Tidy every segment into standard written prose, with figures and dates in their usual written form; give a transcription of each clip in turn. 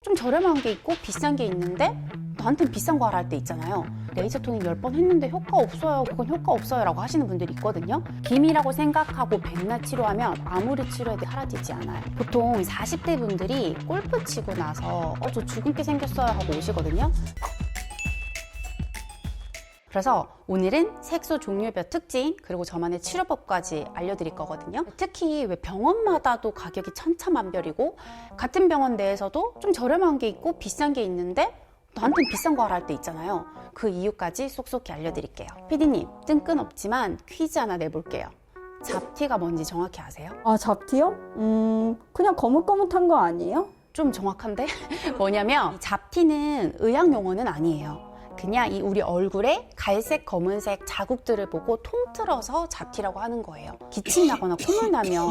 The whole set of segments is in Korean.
좀 저렴한 게 있고 비싼 게 있는데 나한텐 비싼 거 하라 할 때 있잖아요. 레이저 토닝 10번 했는데 효과 없어요. 그건 효과 없어요 라고 하시는 분들이 있거든요. 기미라고 생각하고 백날 치료하면 아무리 치료해도 사라지지 않아요. 보통 40대 분들이 골프 치고 나서 저 주근깨 생겼어요 하고 오시거든요. 그래서 오늘은 색소 종류별 특징 그리고 저만의 치료법까지 알려드릴 거거든요. 특히 왜 병원마다도 가격이 천차만별이고 같은 병원 내에서도 좀 저렴한 게 있고 비싼 게 있는데 나한텐 비싼 거 하라 할 때 있잖아요. 그 이유까지 쏙쏙히 알려드릴게요. 피디님, 뜬끈없지만 퀴즈 하나 내볼게요. 잡티가 뭔지 정확히 아세요? 아, 잡티요? 그냥 거뭇거뭇한 거 아니에요? 좀 정확한데? 뭐냐면 잡티는 의학 용어는 아니에요. 그냥 이 우리 얼굴에 갈색, 검은색 자국들을 보고 통틀어서 잡티라고 하는 거예요. 기침 나거나 콧물 나면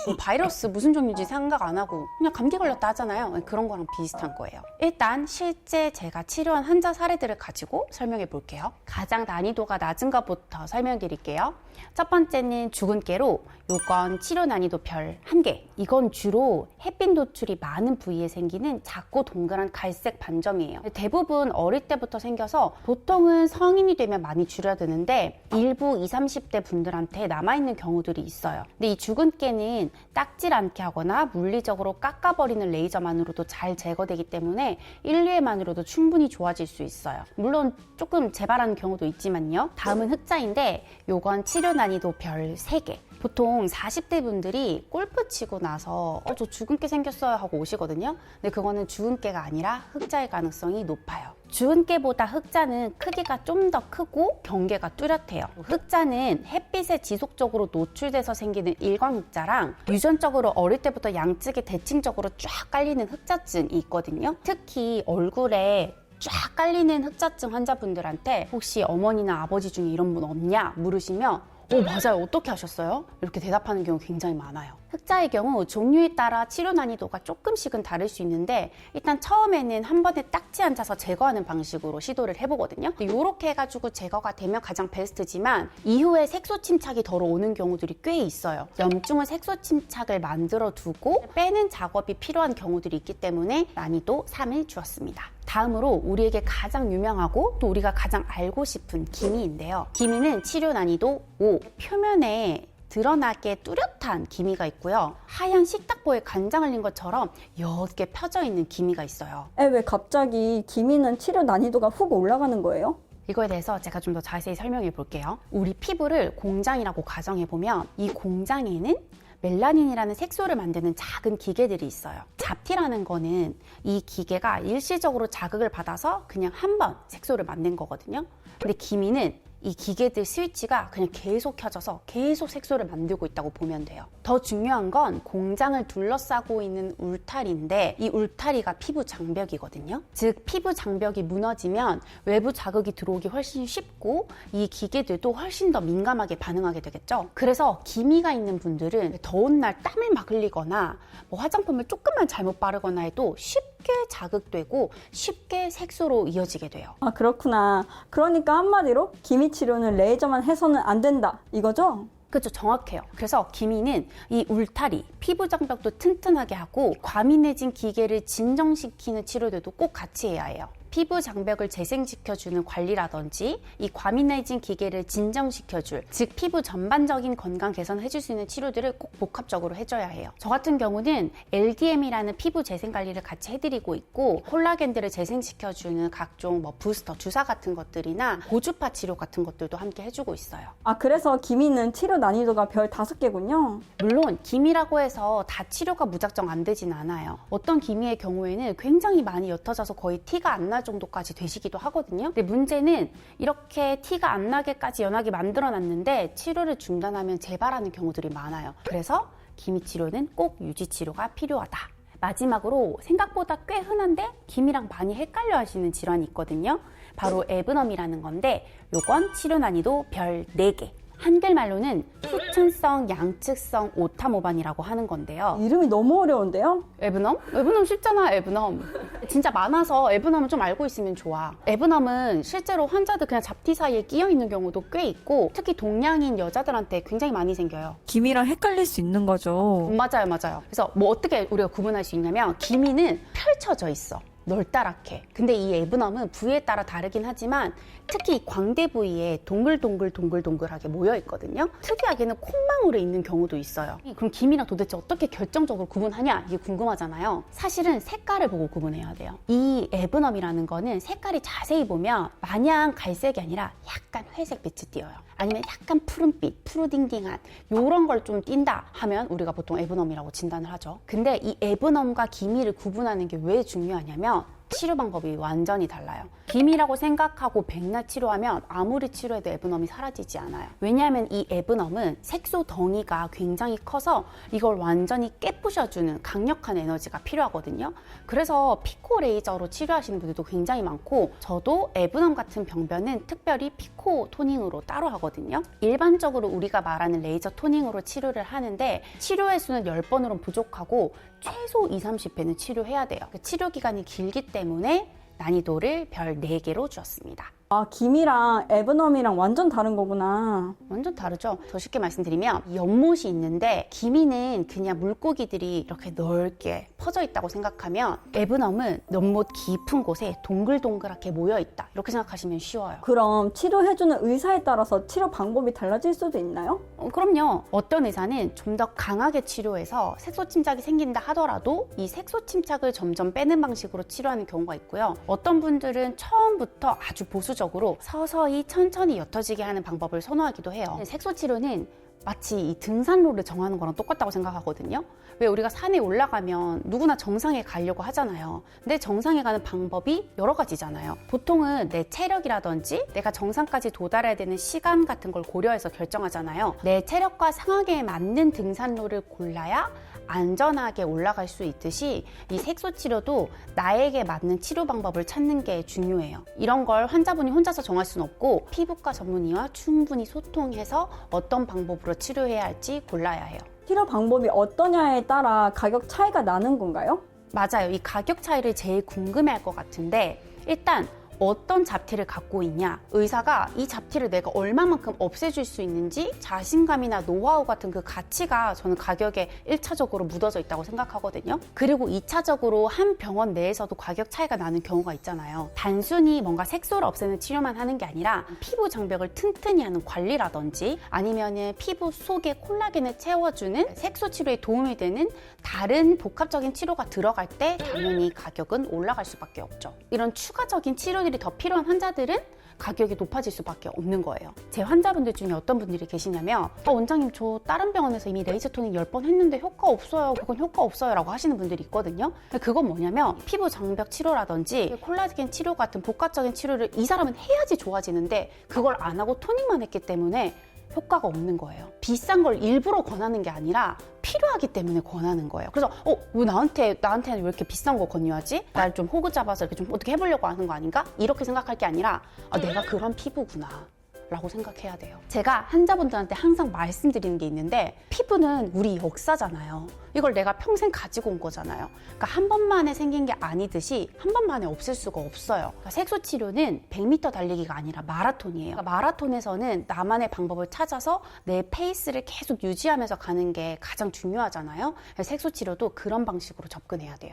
뭐 바이러스 무슨 종류인지 생각 안 하고 그냥 감기 걸렸다 하잖아요. 그런 거랑 비슷한 거예요. 일단 실제 제가 치료한 환자 사례들을 가지고 설명해 볼게요. 가장 난이도가 낮은 것부터 설명드릴게요. 첫 번째는 주근깨로 요건 치료 난이도 별 1개. 이건 주로 햇빛 노출이 많은 부위에 생기는 작고 동그란 갈색 반점이에요. 대부분 어릴 때부터 생겨서 보통은 성인이 되면 많이 줄어드는데 일부 20, 30대 분들한테 남아있는 경우들이 있어요. 근데 이 주근깨는 닦질 않게 하거나 물리적으로 깎아버리는 레이저만으로도 잘 제거되기 때문에 1, 2회만으로도 충분히 좋아질 수 있어요. 물론 조금 재발하는 경우도 있지만요. 다음은 흑자인데 요건 치료 난이도 별 3개. 보통 40대 분들이 골프 치고 나서 저 주근깨 생겼어요 하고 오시거든요. 근데 그거는 주근깨가 아니라 흑자일 가능성이 높아요. 주근깨보다 흑자는 크기가 좀 더 크고 경계가 뚜렷해요. 흑자는 햇빛에 지속적으로 노출돼서 생기는 일광흑자랑 유전적으로 어릴 때부터 양측에 대칭적으로 쫙 깔리는 흑자증이 있거든요. 특히 얼굴에 쫙 깔리는 흑자증 환자분들한테 혹시 어머니나 아버지 중에 이런 분 없냐 물으시면 맞아요. 어떻게 하셨어요? 이렇게 대답하는 경우 굉장히 많아요. 흑자의 경우 종류에 따라 치료 난이도가 조금씩은 다를 수 있는데 일단 처음에는 한 번에 딱지 앉아서 제거하는 방식으로 시도를 해보거든요. 이렇게 해가지고 제거가 되면 가장 베스트지만 이후에 색소 침착이 덜어 오는 경우들이 꽤 있어요. 염증은 색소 침착을 만들어 두고 빼는 작업이 필요한 경우들이 있기 때문에 난이도 3을 주었습니다. 다음으로 우리에게 가장 유명하고 또 우리가 가장 알고 싶은 기미인데요. 기미는 치료 난이도 5, 표면에 드러나게 뚜렷한 기미가 있고요. 하얀 식탁보에 간장 흘린 것처럼 옅게 펴져 있는 기미가 있어요. 왜 갑자기 기미는 치료 난이도가 훅 올라가는 거예요? 이거에 대해서 제가 좀 더 자세히 설명해 볼게요. 우리 피부를 공장이라고 가정해보면 이 공장에는 멜라닌이라는 색소를 만드는 작은 기계들이 있어요. 잡티라는 거는 이 기계가 일시적으로 자극을 받아서 그냥 한 번 색소를 만든 거거든요. 근데 기미는 이 기계들 스위치가 그냥 계속 켜져서 계속 색소를 만들고 있다고 보면 돼요. 더 중요한 건 공장을 둘러싸고 있는 울타리인데 이 울타리가 피부 장벽이거든요. 즉 피부 장벽이 무너지면 외부 자극이 들어오기 훨씬 쉽고 이 기계들도 훨씬 더 민감하게 반응하게 되겠죠. 그래서 기미가 있는 분들은 더운 날 땀을 막 흘리거나 뭐 화장품을 조금만 잘못 바르거나 해도 쉽게 자극되고 쉽게 색소로 이어지게 돼요. 아, 그렇구나. 그러니까 한마디로 기미 치료는 레이저만 해서는 안 된다, 이거죠? 그렇죠. 정확해요. 그래서 기미는 이 울타리, 피부 장벽도 튼튼하게 하고 과민해진 기계를 진정시키는 치료들도 꼭 같이 해야 해요. 피부 장벽을 재생시켜주는 관리라든지 이 과민해진 기계를 진정시켜줄, 즉 피부 전반적인 건강 개선을 해줄 수 있는 치료들을 꼭 복합적으로 해줘야 해요. 저 같은 경우는 LDM이라는 피부 재생 관리를 같이 해드리고 있고 콜라겐들을 재생시켜주는 각종 부스터, 주사 같은 것들이나 고주파 치료 같은 것들도 함께 해주고 있어요. 아, 그래서 기미는 치료 난이도가 별 5개군요. 물론 기미라고 해서 다 치료가 무작정 안 되진 않아요. 어떤 기미의 경우에는 굉장히 많이 옅어져서 거의 티가 안 날 정도까지 되시기도 하거든요. 근데 문제는 이렇게 티가 안 나게까지 연하게 만들어 놨는데 치료를 중단하면 재발하는 경우들이 많아요. 그래서 기미 치료는 꼭 유지 치료가 필요하다. 마지막으로 생각보다 꽤 흔한데 기미랑 많이 헷갈려 하시는 질환이 있거든요. 바로 에브넘이라는 건데 요건 치료 난이도 별 4개. 한글말로는 후천성 양측성 오타모반이라고 하는 건데요. 이름이 너무 어려운데요? 에브넘? 에브넘 쉽잖아, 에브넘. 진짜 많아서 에브넘을 좀 알고 있으면 좋아. 에브넘은 실제로 환자들 그냥 잡티 사이에 끼어 있는 경우도 꽤 있고, 특히 동양인 여자들한테 굉장히 많이 생겨요. 기미랑 헷갈릴 수 있는 거죠. 맞아요. 그래서 뭐 어떻게 우리가 구분할 수 있냐면, 기미는 펼쳐져 있어. 널따랗게. 근데 이 에브넘은 부위에 따라 다르긴 하지만 특히 이 광대 부위에 동글동글하게 모여 있거든요. 특이하게는 콧망울에 있는 경우도 있어요. 그럼 기미랑 도대체 어떻게 결정적으로 구분하냐? 이게 궁금하잖아요. 사실은 색깔을 보고 구분해야 돼요. 이 에브넘이라는 거는 색깔이 자세히 보면 마냥 갈색이 아니라 약간 회색 빛이 띄어요. 아니면 약간 푸른빛, 푸르딩딩한 요런 걸 좀 띈다 하면 우리가 보통 에브넘이라고 진단을 하죠. 근데 이 에브넘과 기미를 구분하는 게 왜 중요하냐면 치료 방법이 완전히 달라요. 기미라고 생각하고 백날 치료하면 아무리 치료해도 에브넘이 사라지지 않아요. 왜냐하면 이 에브넘은 색소 덩이가 굉장히 커서 이걸 완전히 깨부셔주는 강력한 에너지가 필요하거든요. 그래서 피코 레이저로 치료하시는 분들도 굉장히 많고, 저도 에브넘 같은 병변은 특별히 피코 토닝으로 따로 하거든요. 일반적으로 우리가 말하는 레이저 토닝으로 치료를 하는데 치료 횟수는 10번으로는 부족하고 최소 20-30회는 치료해야 돼요. 치료 기간이 길기 때문에 난이도를 별 4개로 주었습니다. 아, 기미랑 에브넘이랑 완전 다른 거구나. 완전 다르죠? 더 쉽게 말씀드리면 연못이 있는데 기미는 그냥 물고기들이 이렇게 넓게 퍼져 있다고 생각하면 에브넘은 연못 깊은 곳에 동글동글하게 모여 있다. 이렇게 생각하시면 쉬워요. 그럼 치료해주는 의사에 따라서 치료 방법이 달라질 수도 있나요? 그럼요. 어떤 의사는 좀 더 강하게 치료해서 색소 침착이 생긴다 하더라도 이 색소 침착을 점점 빼는 방식으로 치료하는 경우가 있고요. 어떤 분들은 처음부터 아주 보수적으로 서서히 천천히 옅어지게 하는 방법을 선호하기도 해요. 색소 치료는 마치 이 등산로를 정하는 거랑 똑같다고 생각하거든요. 왜 우리가 산에 올라가면 누구나 정상에 가려고 하잖아요. 근데 정상에 가는 방법이 여러 가지잖아요. 보통은 내 체력이라든지 내가 정상까지 도달해야 되는 시간 같은 걸 고려해서 결정하잖아요. 내 체력과 상황에 맞는 등산로를 골라야 안전하게 올라갈 수 있듯이 이 색소 치료도 나에게 맞는 치료 방법을 찾는 게 중요해요. 이런 걸 환자분이 혼자서 정할 수는 없고 피부과 전문의와 충분히 소통해서 어떤 방법으로 치료해야 할지 골라야 해요. 치료 방법이 어떠냐에 따라 가격 차이가 나는 건가요? 맞아요. 이 가격 차이를 제일 궁금해할 것 같은데, 일단 어떤 잡티를 갖고 있냐, 의사가 이 잡티를 내가 얼마만큼 없애줄 수 있는지 자신감이나 노하우 같은 그 가치가 저는 가격에 1차적으로 묻어져 있다고 생각하거든요. 그리고 2차적으로 한 병원 내에서도 가격 차이가 나는 경우가 있잖아요. 단순히 뭔가 색소를 없애는 치료만 하는 게 아니라 피부 장벽을 튼튼히 하는 관리라든지 아니면은 피부 속에 콜라겐을 채워주는 색소 치료에 도움이 되는 다른 복합적인 치료가 들어갈 때 당연히 가격은 올라갈 수밖에 없죠. 이런 추가적인 치료들이 더 필요한 환자들은 가격이 높아질 수밖에 없는 거예요. 제 환자분들 중에 어떤 분들이 계시냐면 원장님 저 다른 병원에서 이미 레이저 토닝 10번 했는데 효과 없어요. 그건 효과 없어요 라고 하시는 분들이 있거든요. 그건 뭐냐면 피부 장벽 치료라든지 콜라겐 치료 같은 복합적인 치료를 이 사람은 해야지 좋아지는데 그걸 안 하고 토닝만 했기 때문에 효과가 없는 거예요. 비싼 걸 일부러 권하는 게 아니라 필요하기 때문에 권하는 거예요. 그래서 왜 나한테는 왜 이렇게 비싼 거 권유하지? 날 좀 호구 잡아서 이렇게 좀 어떻게 해보려고 하는 거 아닌가? 이렇게 생각할 게 아니라 내가 그런 피부구나 라고 생각해야 돼요. 제가 환자분들한테 항상 말씀드리는 게 있는데, 피부는 우리 역사잖아요. 이걸 내가 평생 가지고 온 거잖아요. 그러니까 한 번만에 생긴 게 아니듯이 한 번만에 없앨 수가 없어요. 그러니까 색소 치료는 100m 달리기가 아니라 마라톤이에요. 그러니까 마라톤에서는 나만의 방법을 찾아서 내 페이스를 계속 유지하면서 가는 게 가장 중요하잖아요. 색소 치료도 그런 방식으로 접근해야 돼요.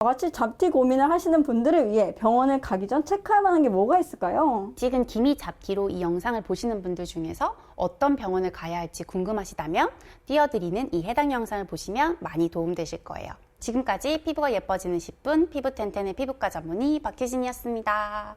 같이 잡티 고민을 하시는 분들을 위해 병원을 가기 전 체크할 만한 게 뭐가 있을까요? 지금 기미 잡티로 이 영상을 보시는 분들 중에서 어떤 병원을 가야 할지 궁금하시다면 띄워드리는 이 해당 영상을 보시면 많이 도움되실 거예요. 지금까지 피부가 예뻐지는 10분 피부 텐텐의 피부과 전문의 박혜진이었습니다.